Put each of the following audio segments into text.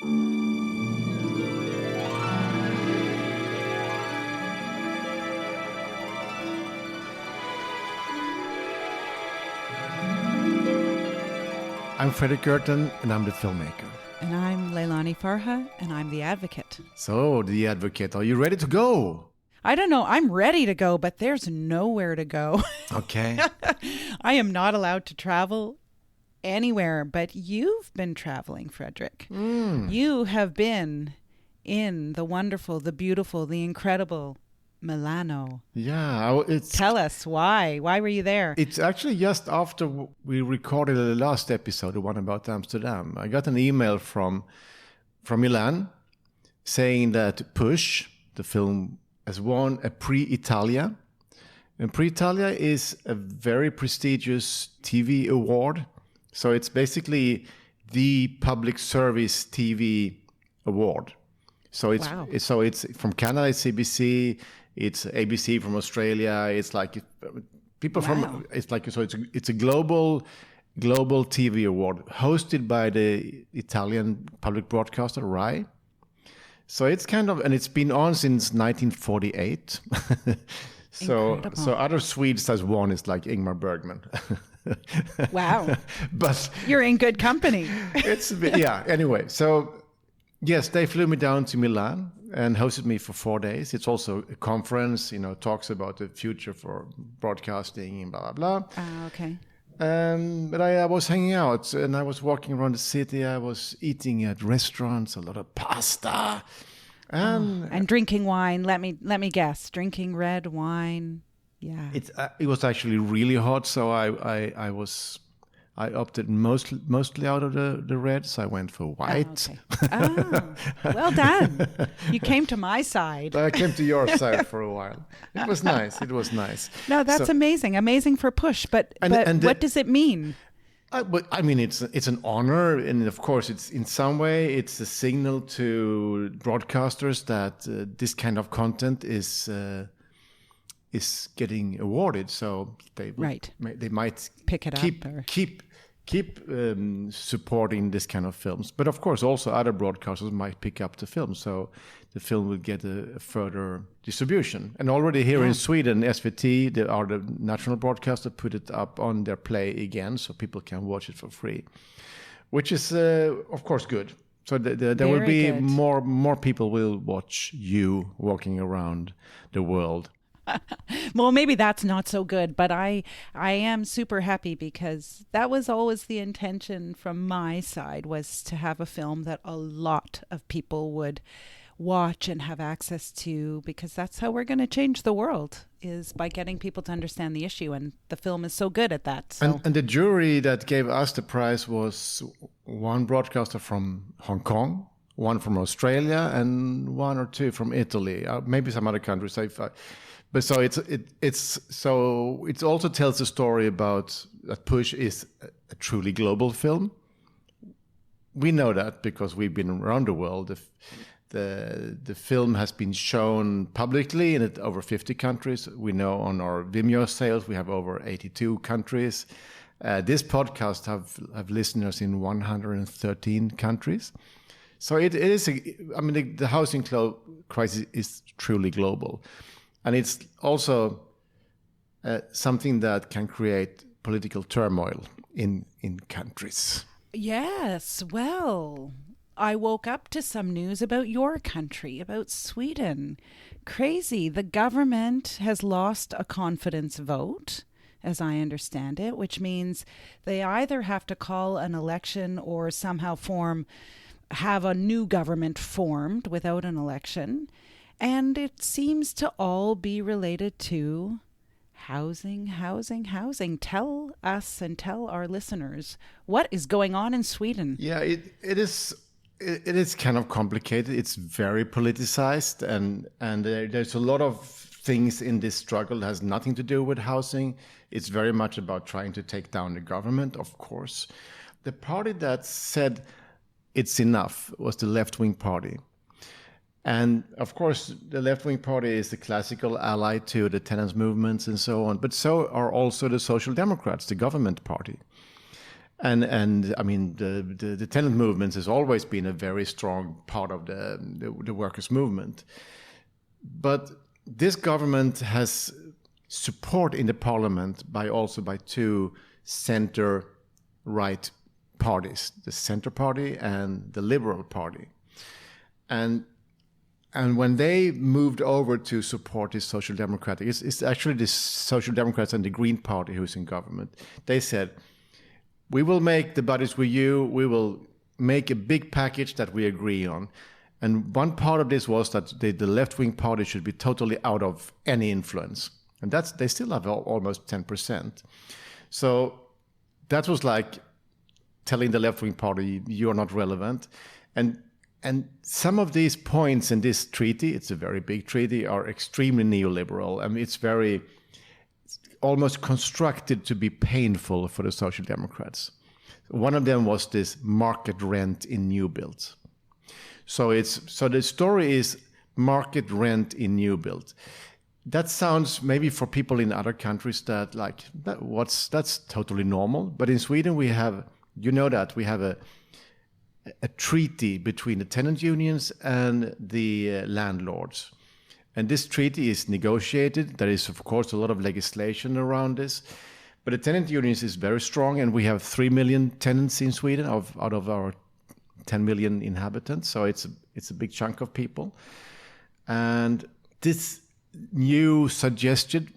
I'm Fredrik Gerten, and I'm the filmmaker. And I'm Leilani Farha, and I'm the advocate. So, the advocate, are you ready to go? I don't know. I'm ready to go, but there's nowhere to go. Okay. I am not allowed to travel anywhere, but you've been traveling, Fredrik. You have been in the wonderful, the beautiful, the incredible Milano. Yeah. Tell us why. Why were you there? It's actually just after we recorded the last episode, the one about Amsterdam. I got an email from Milan saying that Push, the film, has won a Prix Italia. And Prix Italia is a very prestigious TV award. So it's basically the public service TV award. So it's Wow. it's from Canada, it's CBC, it's ABC from Australia. It's like people Wow. from it's a global TV award hosted by the Italian public broadcaster Rai. So it's kind of, and it's been on since 1948. So other Swedes has won is like Ingmar Bergman. Wow. But You're in good company. it's yeah. Anyway, so yes, they flew me down to Milan and hosted me for 4 days. It's also a conference, talks about the future for broadcasting and blah blah blah. Okay. But I was hanging out and I was walking around the city. I was eating at restaurants, a lot of pasta, And drinking wine. Let me guess. Drinking red wine. Yeah. it was actually really hot, so I opted mostly out of the red, so I went for white. Well done. You came to my side. I came to your side for a while. It was nice. No, that's amazing. Amazing for Push. But what does it mean? But I mean, it's an honor, and of course, it's in some way it's a signal to broadcasters that this kind of content is getting awarded. So they might Pick it up keep supporting this kind of films. But of course, also other broadcasters might pick up the film, so the film will get a further distribution. And already here in Sweden, SVT, the national broadcaster, put it up on their Play again, so people can watch it for free, which is of course good. So there will be good. more people will watch you walking around the world. Well, maybe that's not so good, but I am super happy because that was always the intention from my side, was to have a film that a lot of people would watch and have access to, because that's how we're going to change the world, is by getting people to understand the issue, and the film is so good at that. So. And the jury that gave us the prize was one broadcaster from Hong Kong, one from Australia, and one or two from Italy, maybe some other countries. But so it also tells a story about that Push is a truly global film. We know that because we've been around the world. The film has been shown publicly in over 50 countries. We know on our Vimeo sales we have over 82 countries. This podcast have listeners in 113 countries. So it is. The housing crisis is truly global. And it's also something that can create political turmoil in countries. Yes, well, I woke up to some news about your country, about Sweden. Crazy. The government has lost a confidence vote, as I understand it, which means they either have to call an election or somehow have a new government formed without an election. And it seems to all be related to housing. Tell us and tell our listeners what is going on in Sweden. Yeah, it is kind of complicated. It's very politicized, and there's a lot of things in this struggle that has nothing to do with housing. It's very much about trying to take down the government, of course. The party that said it's enough was the left-wing party. And of course, the left-wing party is the classical ally to the tenants movements and so on. But so are also the Social Democrats, the government party. And I mean, the tenant movement has always been a very strong part of the workers' movement. But this government has support in the parliament by two center-right parties, the Center Party and the Liberal Party. And when they moved over to support this Social Democratic, it's actually the Social Democrats and the Green Party who's in government. They said, we will make the budgets with you, we will make a big package that we agree on. And one part of this was that the left-wing party should be totally out of any influence. And they still have almost 10%. So that was like telling the left-wing party, you're not relevant. And some of these points in this treaty, it's a very big treaty, are extremely neoliberal. I mean, it's almost constructed to be painful for the Social Democrats. One of them was this market rent in new builds. So the story is market rent in new build. That sounds maybe for people in other countries that's totally normal. But in Sweden we have a treaty between the tenant unions and the landlords. And this treaty is negotiated. There is, of course, a lot of legislation around this. But the tenant unions is very strong, and we have 3 million tenants in Sweden out of our 10 million inhabitants. So it's a big chunk of people. And this new suggested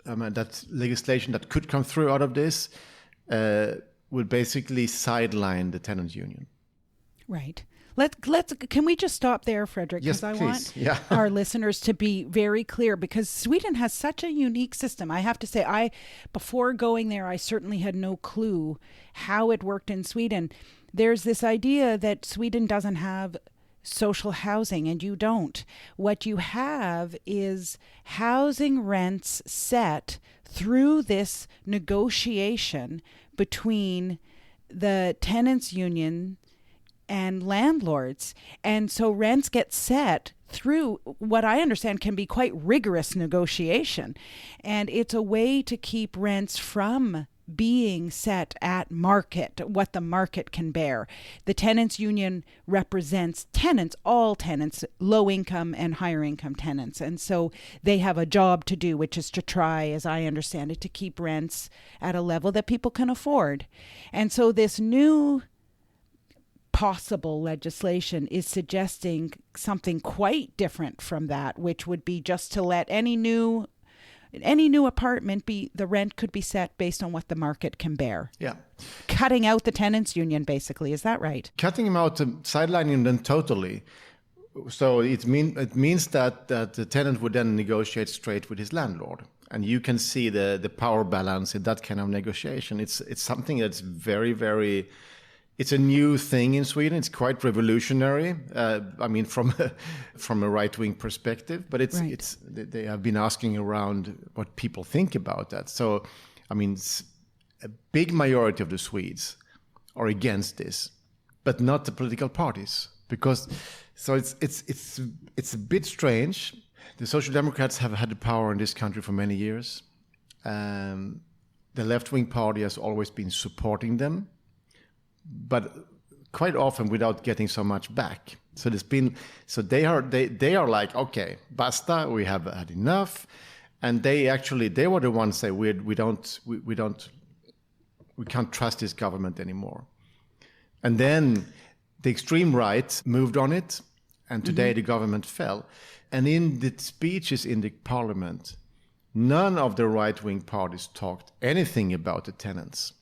that legislation that could come through out of this would basically sideline the tenant union. Right. Can we just stop there, Fredrik? Yes, because I please. want our listeners to be very clear, because Sweden has such a unique system. I have to say, before going there, I certainly had no clue how it worked in Sweden. There's this idea that Sweden doesn't have social housing, and you don't. What you have is housing rents set through this negotiation between the tenants union and landlords. And so rents get set through what I understand can be quite rigorous negotiation. And it's a way to keep rents from being set at market, what the market can bear. The tenants union represents tenants, all tenants, low income and higher income tenants. And so they have a job to do, which is to try, as I understand it, to keep rents at a level that people can afford. And so this new possible legislation is suggesting something quite different from that, which would be just to let any new apartment the rent could be set based on what the market can bear. Yeah. Cutting out the tenants union, basically. Is that right? Cutting them out, sidelining them totally. So it means that the tenant would then negotiate straight with his landlord. And you can see the power balance in that kind of negotiation. It's something that's very, very... It's a new thing in Sweden. It's quite revolutionary. From a right-wing perspective, but they have been asking around what people think about that. So, a big majority of the Swedes are against this, but not the political parties, because it's a bit strange. The Social Democrats have had the power in this country for many years. The left-wing party has always been supporting them, but quite often without getting so much back. So they are like, okay, basta, we have had enough, and they were the ones say we can't trust this government anymore. And then the extreme right moved on it, and today the government fell. And in the speeches in the parliament, none of the right-wing parties talked anything about the tenants,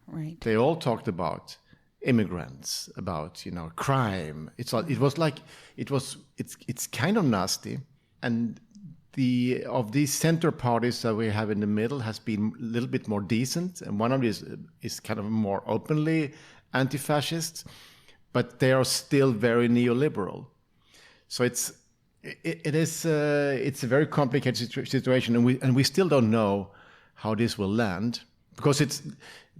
Right. They all talked about immigrants, about crime. It's kind of nasty. And of these center parties that we have in the middle has been a little bit more decent, and one of these is kind of more openly anti-fascist, but they are still very neoliberal. So it's a very complicated situation, and we still don't know how this will land, because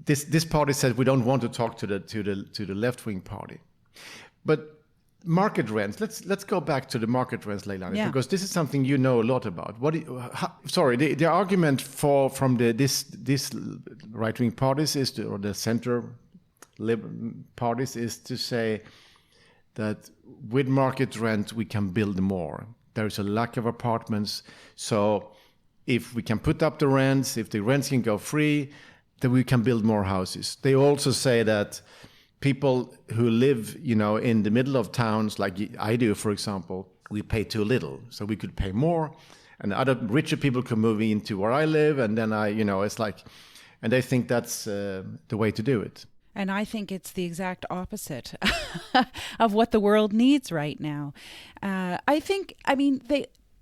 this party said we don't want to talk to the left-wing party. But market rents. Let's go back to the market rents, Leilani, because this is something you know a lot about. The argument from this right wing parties or the center parties is to say that with market rent we can build more. There is a lack of apartments, so if we can put up the rents, if the rents can go free, then we can build more houses. They also say that people who live, in the middle of towns, like I do, for example, we pay too little, so we could pay more, and other richer people can move into where I live, and then it's like, and they think that's the way to do it. And I think it's the exact opposite of what the world needs right now.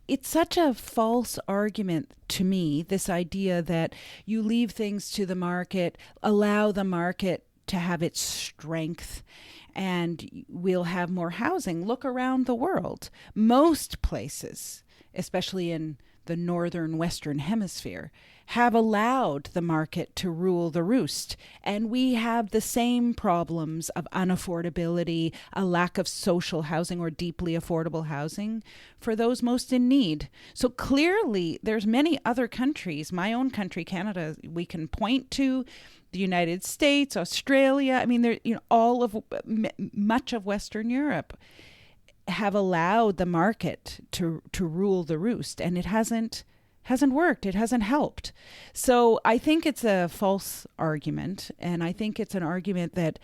It's such a false argument to me, this idea that you leave things to the market, allow the market to have its strength, and we'll have more housing. Look around the world. Most places, especially in the northern Western hemisphere, have allowed the market to rule the roost. And we have the same problems of unaffordability, a lack of social housing or deeply affordable housing for those most in need. So clearly, there's many other countries, my own country, Canada, we can point to, the United States, Australia. Much of Western Europe have allowed the market to rule the roost, and it hasn't worked. It hasn't helped. So I think it's a false argument, and I think it's an argument that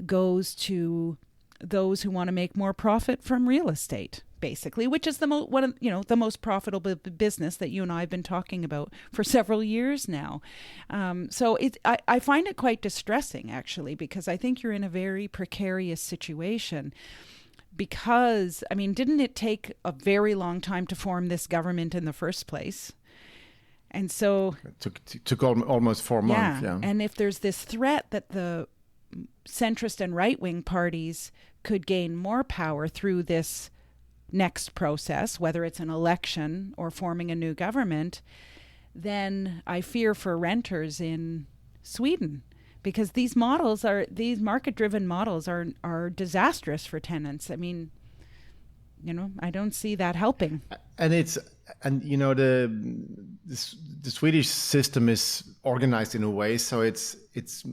goes to those who want to make more profit from real estate, basically, which is the most profitable business that you and I have been talking about for several years now. I find it quite distressing, actually, because I think you're in a very precarious situation. Because, didn't it take a very long time to form this government in the first place? And so it took almost 4 months. Yeah. And if there's this threat that the centrist and right-wing parties could gain more power through this next process, whether it's an election or forming a new government, then I fear for renters in Sweden. Because these market-driven models are disastrous for tenants. I don't see that helping. The Swedish system is organized in a way so it's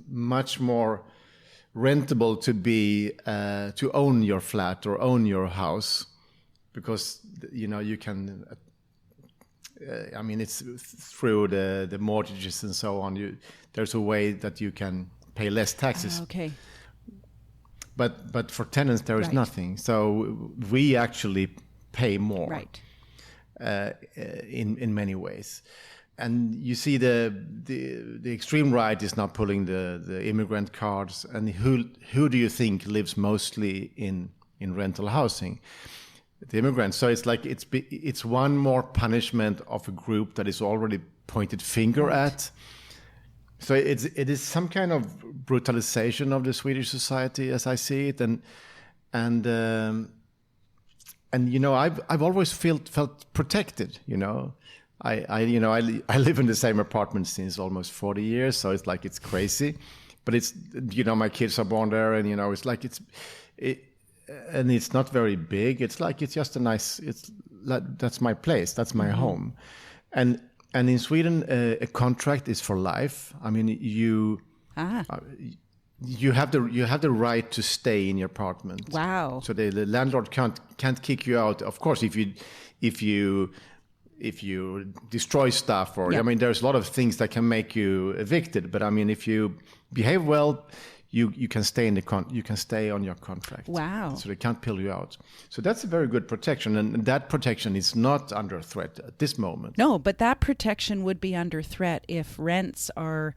much more rentable to own your flat or own your house, because you can. It's through the mortgages and so on. There's a way that you can pay less taxes. Okay. But for tenants there is nothing. So we actually pay more. Right. In many ways, and you see the extreme right is now pulling the immigrant cards. And who do you think lives mostly in rental housing? The immigrants. So it's like it's one more punishment of a group that is already pointed finger at. So it is some kind of brutalization of the Swedish society as I see it, and I've always felt protected. I live in the same apartment since almost 40 years, so it's like it's crazy, but it's my kids are born there, and it's like and it's not very big. It's like it's just a nice. That's my place. That's my home, and in Sweden a contract is for life. You have the right to stay in your apartment. Wow! So the landlord can't kick you out. Of course, if you destroy stuff or there's a lot of things that can make you evicted. But if you behave well, you can stay you can stay on your contract. Wow! So they can't pull you out. So that's a very good protection, and that protection is not under threat at this moment. No, but that protection would be under threat if rents are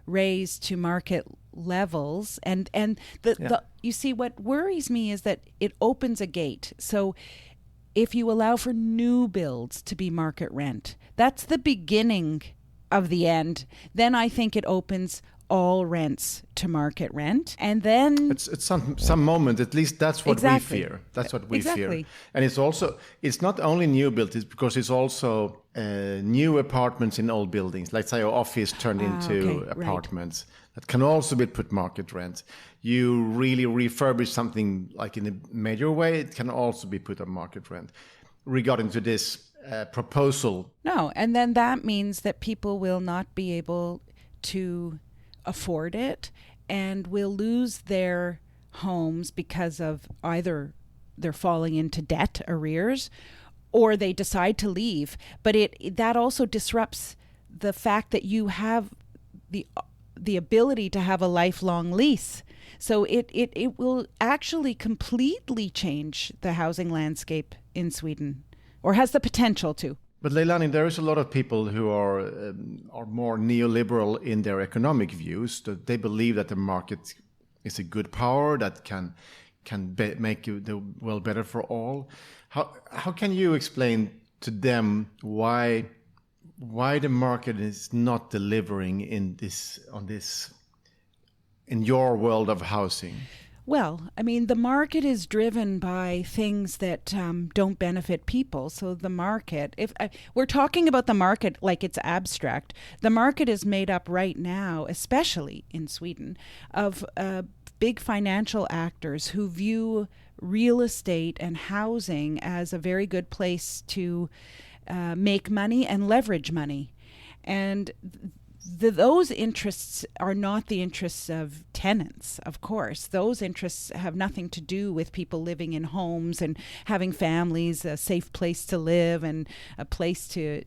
raised to market levels, and you see, what worries me is that it opens a gate. So if you allow for new builds to be market rent, that's the beginning of the end. Then I think it opens all rents to market rent, and then it's some moment, at least that's what we fear. That's what we fear. And it's not only new build, it's because it's also new apartments in old buildings, like say office turned into apartments. That can also be put market rent. you really refurbish something like in a major way, it can also be put on market rent. Regarding to this proposal. No, and then that means that people will not be able to afford it and will lose their homes because of either they're falling into debt arrears or they decide to leave. But that also disrupts the fact that you have the ability to have a lifelong lease. So it will actually completely change the housing landscape in Sweden, or has the potential to. But Leilani, there is a lot of people who are more neoliberal in their economic views. That they believe that the market is a good power that can make the world better for all. How can you explain to them why the market is not delivering in your world of housing? Well, I mean, the market is driven by things that don't benefit people. So the market, if we're talking about the market like it's abstract, the market is made up right now, especially in Sweden, of big financial actors who view real estate and housing as a very good place to make money and leverage money. And those interests are not the interests of tenants, of course. Those interests have nothing to do with people living in homes and having families, a safe place to live and a place to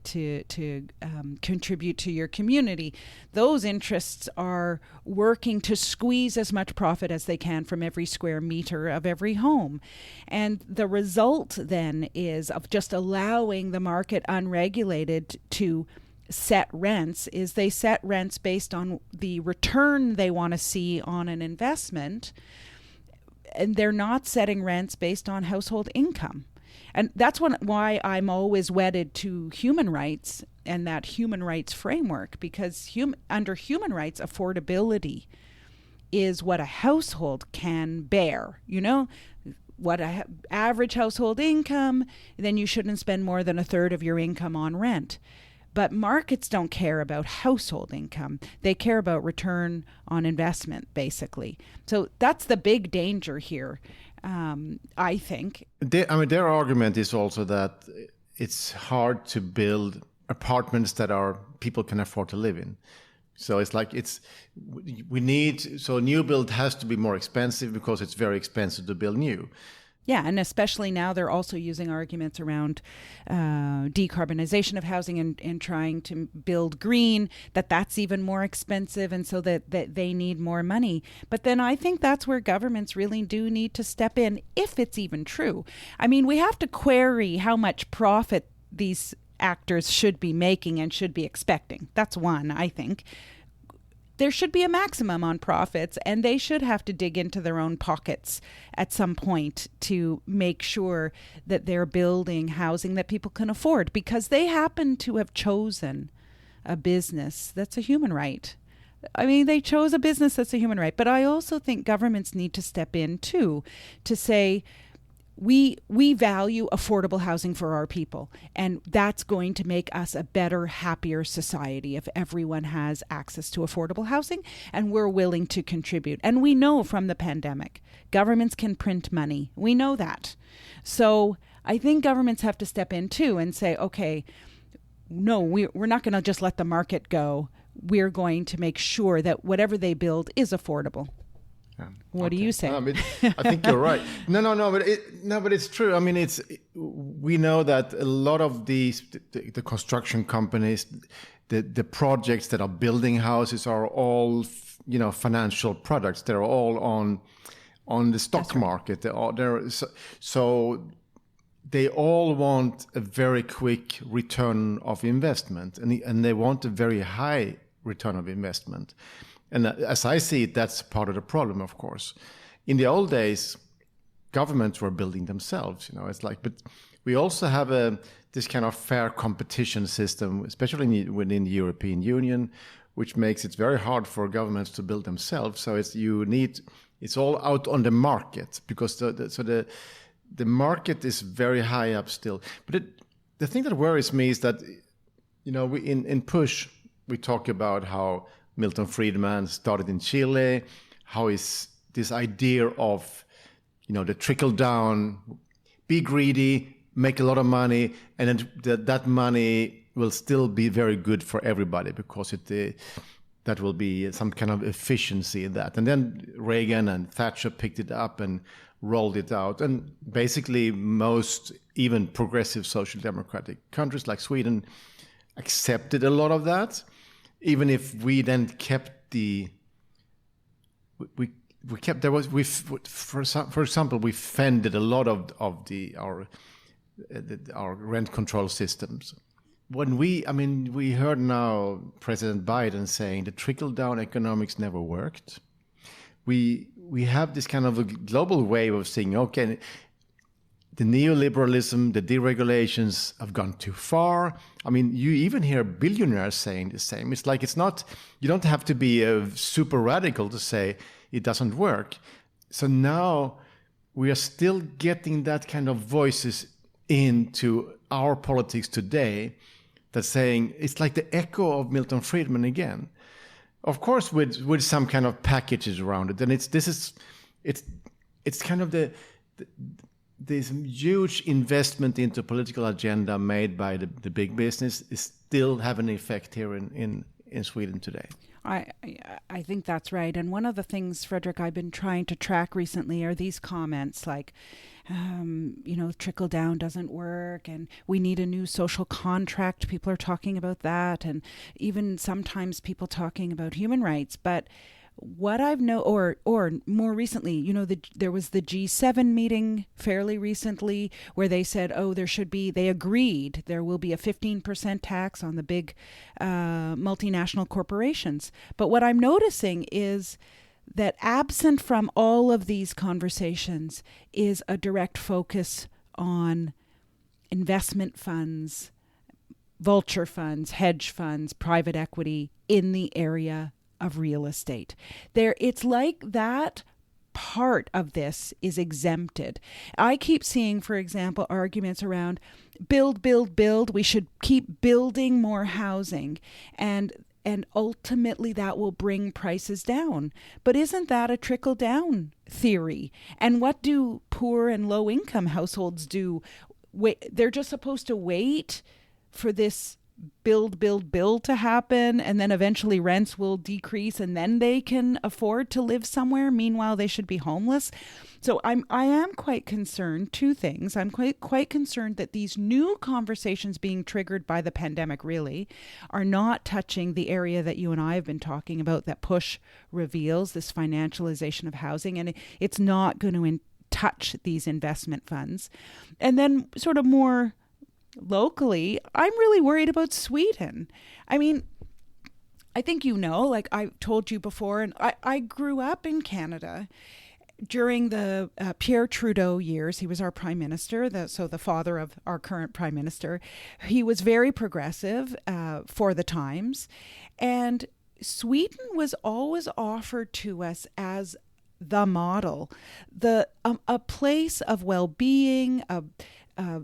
contribute to your community. Those interests are working to squeeze as much profit as they can from every square meter of every home. And the result then is of just allowing the market unregulated to set rents is they set rents based on the return they want to see on an investment, and they're not setting rents based on household income. And that's why I'm always wedded to human rights and that human rights framework, because under human rights, affordability is what a household can bear. You know, what a average household income, then you shouldn't spend more than a third of your income on rent. But markets don't care about household income. They care about return on investment, basically. So that's the big danger here, I think. Their argument is also that it's hard to build apartments that people can afford to live in. So it's like new build has to be more expensive because it's very expensive to build new. Yeah, and especially now they're also using arguments around decarbonization of housing and trying to build green, that's even more expensive, and so that they need more money. But then I think that's where governments really do need to step in, if it's even true. I mean, we have to query how much profit these actors should be making and should be expecting. That's one, I think. There should be a maximum on profits, and they should have to dig into their own pockets at some point to make sure that they're building housing that people can afford, because they happen to have chosen a business that's a human right. I mean, they chose a business that's a human right. But I also think governments need to step in, too, to say, we value affordable housing for our people, and that's going to make us a better, happier society if everyone has access to affordable housing, and we're willing to contribute. And we know from the pandemic, governments can print money. We know that. So I think governments have to step in too and say, okay, no, we're not going to just let the market go. We're going to make sure that whatever they build is affordable. What do you say? I think you're right. But it's true. I mean, we know that a lot of the construction companies, the projects that are building houses are all financial products. They're all on the stock market. So they all want a very quick return of investment, and they want a very high return of investment. And as I see it, that's part of the problem, of course. In the old days, governments were building themselves. But we also have this kind of fair competition system, especially within the European Union, which makes it very hard for governments to build themselves. So it's all out on the market, because the market is very high up still. But the thing that worries me is that in Push we talk about how Milton Friedman started in Chile, how this idea of, the trickle down, be greedy, make a lot of money, and then that money will still be very good for everybody because that will be some kind of efficiency in that. And then Reagan and Thatcher picked it up and rolled it out. And basically most even progressive social democratic countries like Sweden accepted a lot of that, even if we then kept for example, we funded a lot of our rent control systems. When we heard now President Biden saying the trickle-down economics never worked. We have this kind of a global way of saying, okay, the neoliberalism, the deregulations have gone too far. You even hear billionaires saying the same. It's like you don't have to be super radical to say it doesn't work. So now we are still getting that kind of voices into our politics today that's saying it's like the echo of Milton Friedman again. Of course, with some kind of packages around it. And it's kind of this huge investment into political agenda made by the big business is still having an effect here in Sweden today. I think that's right. And one of the things, Fredrik, I've been trying to track recently are these comments like, trickle down doesn't work and we need a new social contract. People are talking about that, and even sometimes people talking about human rights. But what I've or more recently, there was the G7 meeting fairly recently where they said, they agreed there will be a 15% tax on the big multinational corporations. But what I'm noticing is that absent from all of these conversations is a direct focus on investment funds, vulture funds, hedge funds, private equity in the area of real estate. It's like that part of this is exempted. I keep seeing, for example, arguments around build. We should keep building more housing, and ultimately that will bring prices down. But isn't that a trickle down theory? And what do poor and low income households do? They're just supposed to wait for this build to happen, and then eventually rents will decrease and then they can afford to live somewhere. Meanwhile, they should be homeless. So I am quite concerned. Two things. I'm quite concerned that these new conversations being triggered by the pandemic really are not touching the area that you and I have been talking about, that push reveals, this financialization of housing, and it's not going to touch these investment funds. And then sort of more locally, I'm really worried about Sweden. I think like I told you before, and I grew up in Canada during the Pierre Trudeau years. He was our prime minister, the father of our current prime minister. He was very progressive for the times. And Sweden was always offered to us as the model, a place of well-being,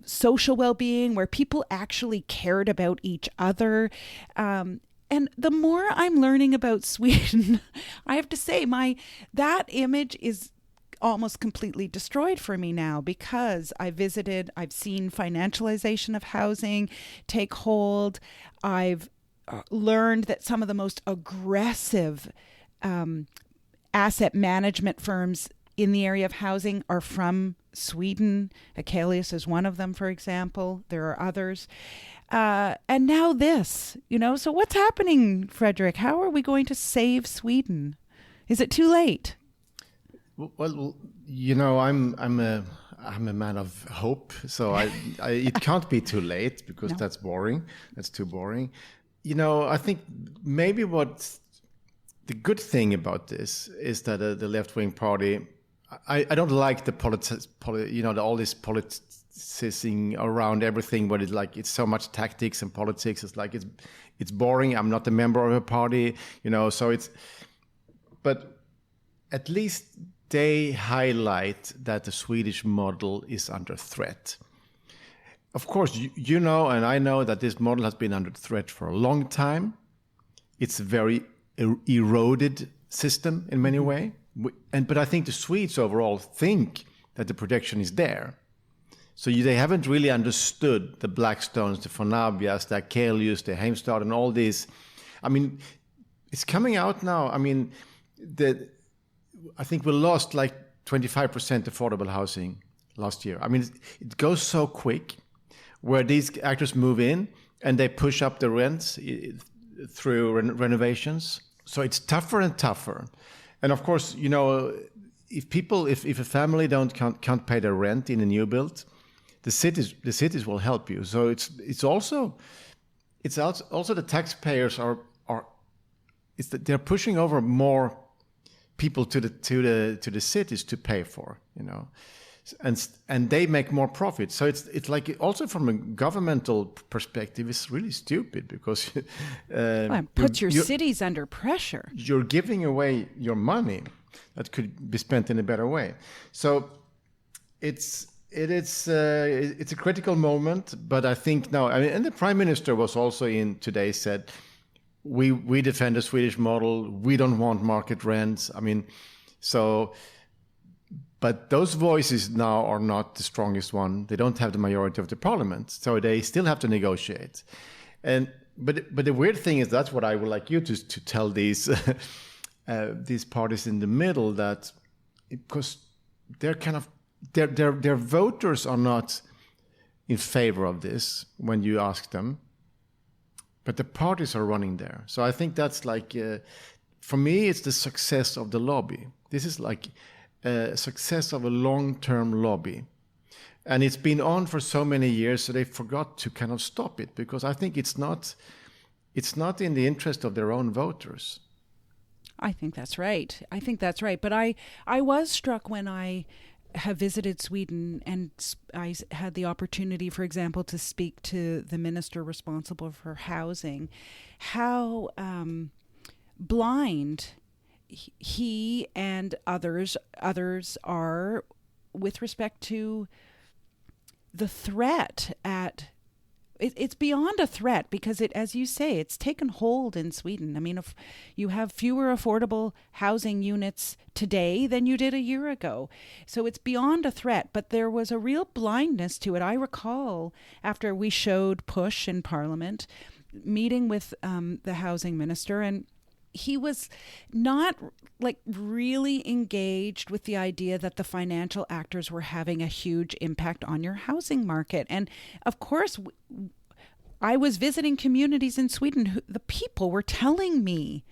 social well-being, where people actually cared about each other. And the more I'm learning about Sweden, I have to say that image is almost completely destroyed for me now, because I've seen financialization of housing take hold. I've learned that some of the most aggressive asset management firms in the area of housing are from Sweden. Akelius is one of them, for example. There are others. And now this, so what's happening, Fredrik? How are we going to save Sweden? Is it too late? Well, I'm a man of hope, so it can't be too late, because that's boring. That's too boring. I think maybe what the good thing about this is that the left-wing party, I don't like the all this politicizing around everything, but it's so much tactics and politics. It's like it's boring. I'm not a member of a party, but at least they highlight that the Swedish model is under threat. Of course, and I know that this model has been under threat for a long time. It's a very eroded system in many ways. But I think the Swedes overall think that the protection is there. So they haven't really understood the Blackstones, the Fonabias, the Akelius, the Heimstad, and all these. I mean, it's coming out now. I mean, I think we lost like 25% affordable housing last year. I mean, it goes so quick where these actors move in and they push up the rents through renovations. So it's tougher and tougher. And of course, you know, if a family can't pay their rent in a new build, the cities will help you. So it's also the taxpayers they're pushing over more people to the cities to pay for, you know, and they make more profit. So it's like also from a governmental perspective, it's really stupid because it puts your cities under pressure. You're giving away your money that could be spent in a better way. So it's a critical moment, but I think now, I mean, and the Prime Minister was also in today, said, we defend the Swedish model, we don't want market rents. I mean, so, but those voices now are not the strongest one. They don't have the majority of the parliament, so they still have to negotiate. But the weird thing is, that's what I would like you to tell these parties in the middle, that because they're kind of, their voters are not in favor of this when you ask them, but the parties are running there. So I think that's like, for me, it's the success of the lobby. This is like a success of a long-term lobby. And it's been on for so many years, so they forgot to kind of stop it, because I think it's not in the interest of their own voters. I think that's right. But I was struck when I have visited Sweden and I had the opportunity, for example, to speak to the minister responsible for housing, how blind he and others are with respect to the threat at. It's beyond a threat, because as you say, it's taken hold in Sweden. I mean, if you have fewer affordable housing units today than you did a year ago. So it's beyond a threat, but there was a real blindness to it. I recall after we showed Push in Parliament, meeting with the housing minister, and he was not like really engaged with the idea that the financial actors were having a huge impact on your housing market. And of course, I was visiting communities in Sweden. The people were telling me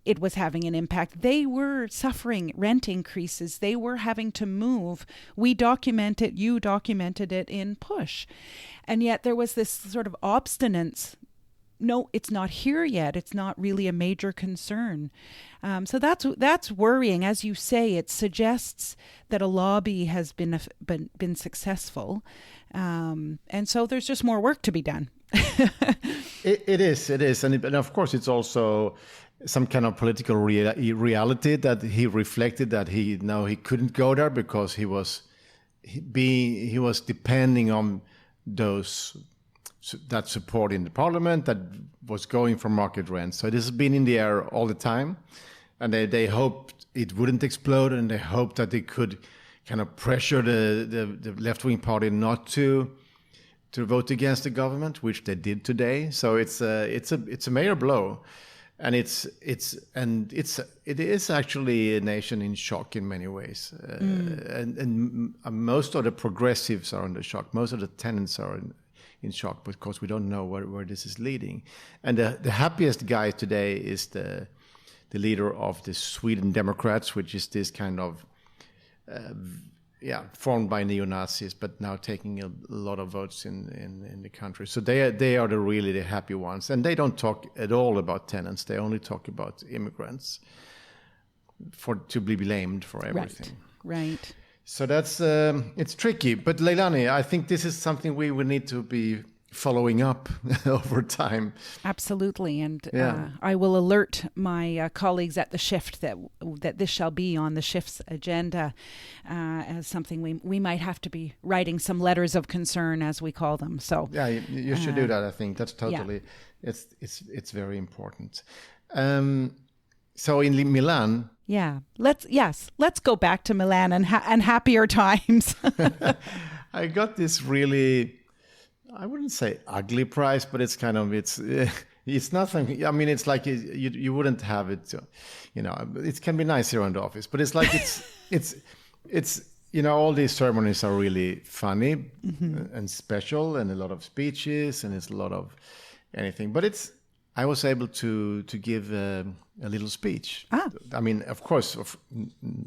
it was having an impact. They were suffering rent increases. They were having to move. You documented it in Push. And yet there was this sort of obstinance. No, it's not here yet. It's not really a major concern. So that's worrying. As you say, it suggests that a lobby has been successful. And so there's just more work to be done. It is. And of course, it's also some kind of political reality that he reflected, that he couldn't go there because he was depending on that support in the parliament that was going for market rent. So this has been in the air all the time, and they hoped it wouldn't explode, and they hoped that they could kind of pressure the left-wing party not to vote against the government, which they did today. So it's a major blow, and it is actually a nation in shock in many ways, and most of the progressives are under shock. Most of the tenants are in shock, because we don't know where this is leading. And the happiest guy today is the leader of the Sweden Democrats, which is this kind of formed by neo-Nazis, but now taking a lot of votes in the country. So they are really the happy ones, and they don't talk at all about tenants. They only talk about immigrants to be blamed for everything. Right. So that's it's tricky. But Leilani, I think this is something we will need to be following up over time. Absolutely. And I will alert my colleagues at the Shift that this shall be on the Shift's agenda as something we might have to be writing some letters of concern, as we call them. So yeah, you should do that. I think that's totally it's very important. So in Milan, Yeah. Let's go back to Milan and happier times. I got this really, I wouldn't say ugly price, but it's kind of, it's nothing. I mean, it's like you wouldn't have it, it can be nice here in the office, but it's like, it's all these ceremonies are really funny and special, and a lot of speeches, and it's a lot of anything, but I was able to give a little speech. I mean, of course,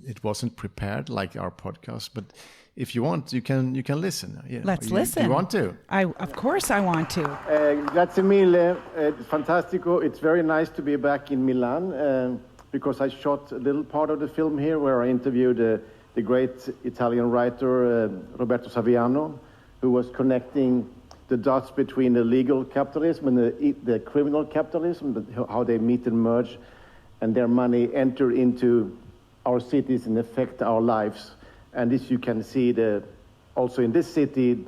it wasn't prepared like our podcast, but if you want, you can listen. Let's listen. You want to? Of course I want to. Grazie mille, fantastico. It's very nice to be back in Milan because I shot a little part of the film here where I interviewed the great Italian writer Roberto Saviano, who was connecting the dots between the legal capitalism and the criminal capitalism, how they meet and merge, and their money enter into our cities and affect our lives. And this you can see also in this city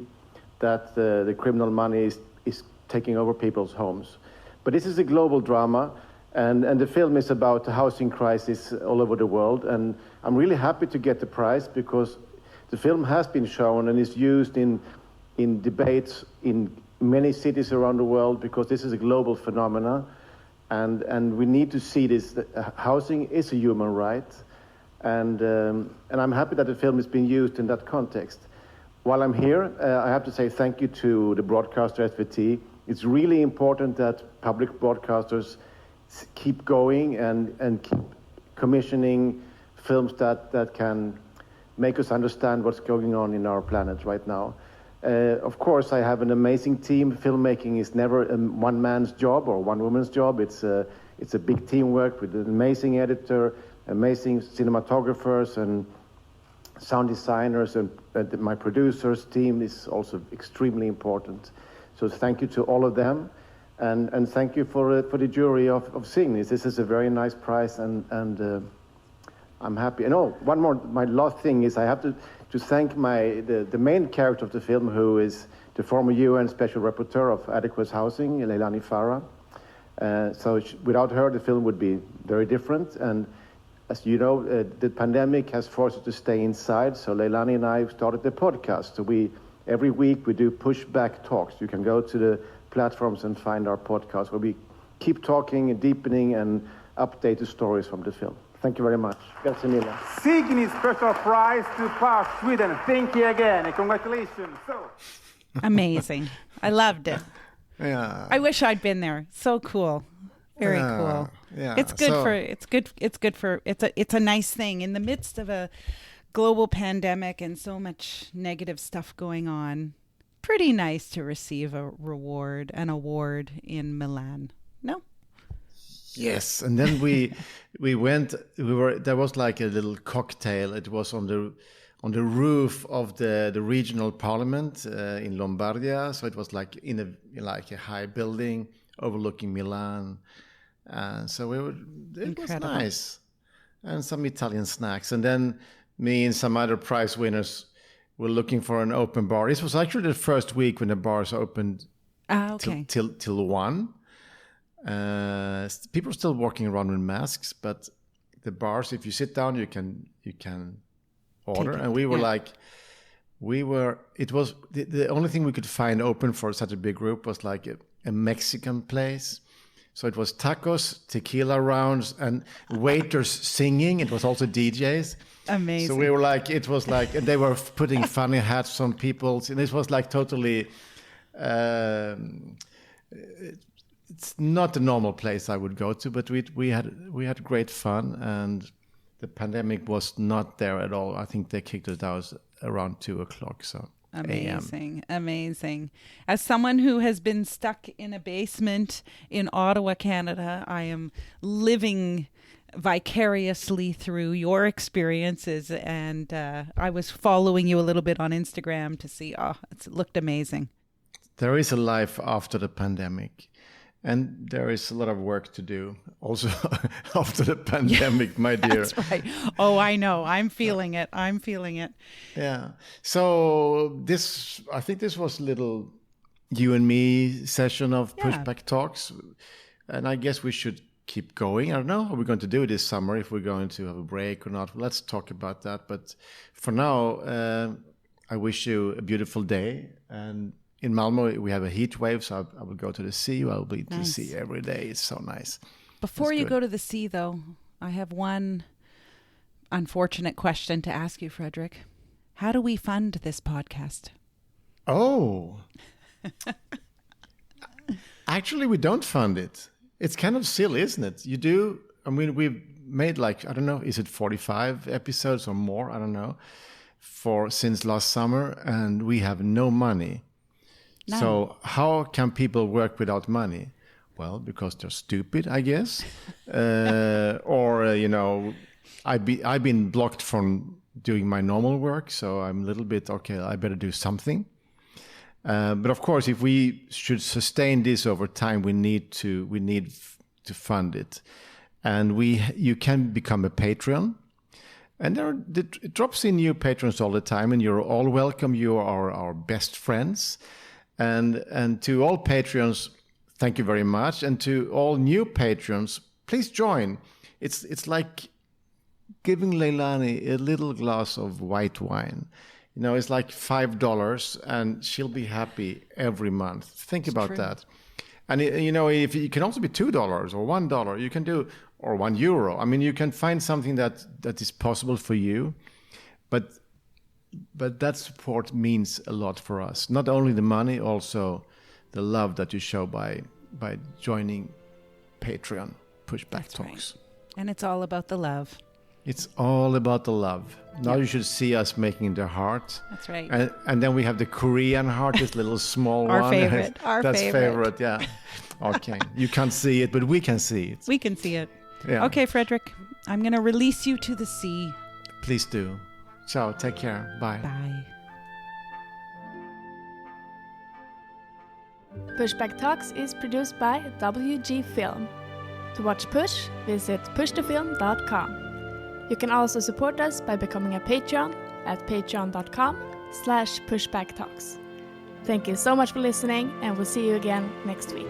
that the criminal money is taking over people's homes. But this is a global drama, and the film is about the housing crisis all over the world. And I'm really happy to get the prize because the film has been shown and is used in debates in many cities around the world because this is a global phenomena. And we need to see this. Housing is a human right. And I'm happy that the film is being used in that context. While I'm here, I have to say thank you to the broadcaster SVT. It's really important that public broadcasters keep going and keep commissioning films that can make us understand what's going on in our planet right now. Of course, I have an amazing team. Filmmaking is never one man's job or one woman's job. It's a big teamwork with an amazing editor, amazing cinematographers and sound designers, and my producers team is also extremely important. So thank you to all of them, and thank you for the jury of seeing this. This is a very nice prize, and I'm happy. And one more, my last thing is I have to thank the main character of the film, who is the former UN Special Rapporteur of Adequate Housing, Leilani Farah. Without her, the film would be very different. And as you know, the pandemic has forced us to stay inside. So Leilani and I started the podcast. So every week we do pushback talks. You can go to the platforms and find our podcast where we keep talking and deepening and update the stories from the film. Thank you very much. Grazie mille. Signy special prize to Power Sweden. Thank you again and congratulations. Amazing. I loved it. Yeah. I wish I'd been there. So cool. Very cool. Yeah. It's a nice thing in the midst of a global pandemic and so much negative stuff going on. Pretty nice to receive an award in Milan. No? Yes, and then there was like a little cocktail. It was on the roof of the regional parliament in Lombardia. So it was like in a high building overlooking Milan. So it was nice, and some Italian snacks. And then me and some other prize winners were looking for an open bar. This was actually the first week when the bars opened till 1. People are still walking around with masks, but the bars, if you sit down, you can order. And we were it was the only thing we could find open for such a big group was like a Mexican place. So it was tacos, tequila rounds, and waiters singing. It was also DJs. Amazing. So we were and they were putting funny hats on people. And it was like totally, it's not a normal place I would go to, but we had great fun, and the pandemic was not there at all. I think they kicked us out around 2:00. So. Amazing. As someone who has been stuck in a basement in Ottawa, Canada, I am living vicariously through your experiences, and I was following you a little bit on Instagram to see, it looked amazing. There is a life after the pandemic. And there is a lot of work to do also after the pandemic, my dear. That's right. Oh, I know. I'm feeling it. Yeah. So I think this was a little you and me session of Pushback Talks. And I guess we should keep going. I don't know how we're going to do this summer, if we're going to have a break or not. Let's talk about that. But for now, I wish you a beautiful day. And in Malmö, we have a heat wave, so I will go to the sea. I'll be to the sea every day. It's so nice. Before you go to the sea, though, I have one unfortunate question to ask you, Fredrik. How do we fund this podcast? Oh. Actually, we don't fund it. It's kind of silly, isn't it? You do. I mean, we've made like, I don't know, is it 45 episodes or more? I don't know. Since last summer, and we have no money. No. So how can people work without money? Well, because they're stupid, I guess. I've been blocked from doing my normal work, so I'm a little bit, okay, I better do something. But of course, if we should sustain this over time, we need to fund it. And you can become a patron. And it drops in new patrons all the time, and you're all welcome. You are our best friends. And to all patrons, thank you very much. And to all new patrons, please join. It's like giving Leilani a little glass of white wine. You know, it's like $5, and she'll be happy every month. Think about that. And if it can also be $2 or $1, you can do, or €1. I mean, you can find something that is possible for you, but that support means a lot for us. Not only the money, also the love that you show by joining Patreon Pushback Talks. Right. And it's all about the love. It's all about the love. Now you should see us making the heart. That's right. And then we have the Korean heart, this little small Our one. Favorite. That's favorite, yeah. Okay. You can't see it, but we can see it. We can see it. Yeah. Okay, Fredrik, I'm going to release you to the sea. Please do. Ciao. Take care. Bye. Bye. Pushback Talks is produced by WG Film. To watch Push, visit pushthefilm.com. You can also support us by becoming a Patreon at patreon.com/pushbacktalks. Thank you so much for listening, and we'll see you again next week.